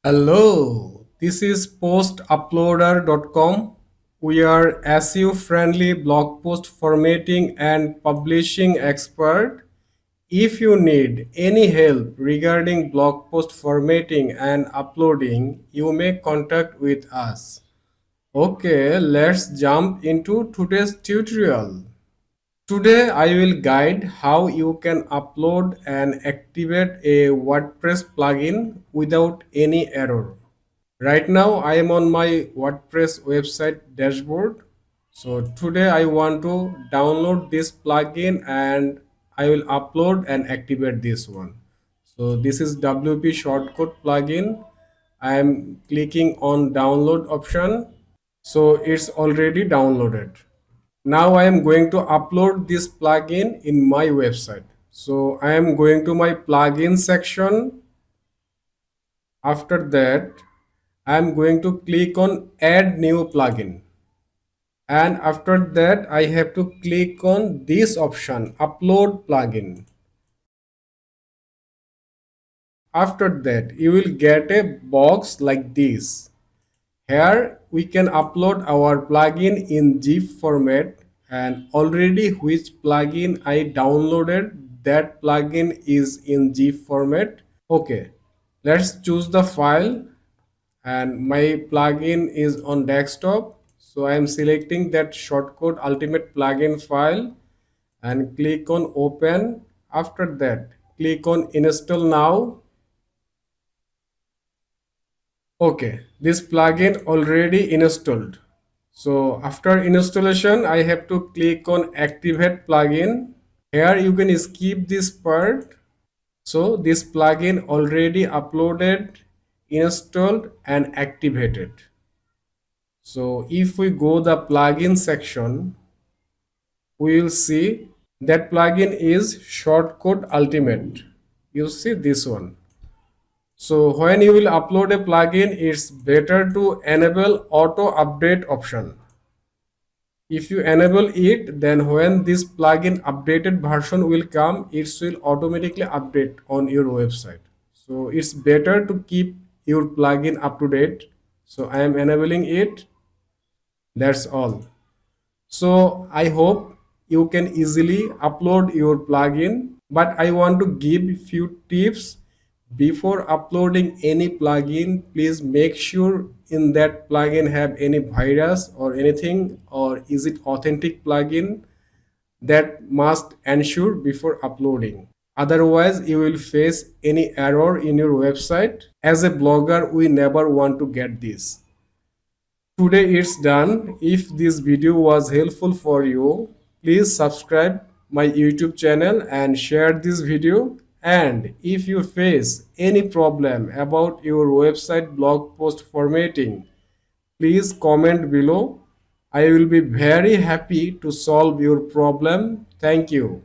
Hello, this is postuploader.com. We are SEO-friendly blog post formatting and publishing expert. If you need any help regarding blog post formatting and uploading, you may contact with us. Okay, let's jump into today's tutorial. Today I will guide how you can upload and activate a WordPress plugin without any error. Right now I am on my WordPress website dashboard. So today I want to download this plugin and I will upload and activate this one. So this is WP shortcode plugin. I am clicking on download option. So it's already downloaded. Now I am going to upload this plugin in my website. So I am going to my plugin section. After that, I am going to click on add new plugin. And after that, I have to click on this option, upload plugin. After that, you will get a box like this. Here we can upload our plugin in GIF format, and already which plugin I downloaded, that plugin is in GIF format. Okay, let's choose the file, and my plugin is on desktop. So I am selecting that shortcode ultimate plugin file and click on open. After that, click on install now. Okay, this plugin already installed. So after installation, I have to click on activate plugin. Here you can skip this part. So this plugin already uploaded, installed and activated. So if we go the plugin section, we will see that plugin is shortcode ultimate. You see this one. So when you will upload a plugin, it's better to enable auto update option. If you enable it, then when this plugin updated version will come, it will automatically update on your website. So it's better to keep your plugin up to date. So I am enabling it. That's all. So I hope you can easily upload your plugin, but I want to give few tips before uploading any plugin. Please make sure in that plugin have any virus or anything, or is it authentic plugin. That must ensure before uploading. Otherwise you will face any error in your website. As a blogger, we never want to get this. Today it's done. If this video was helpful for you, please subscribe my YouTube channel and share this video. And if you face any problem about your website blog post formatting, please comment below. I will be very happy to solve your problem. Thank you.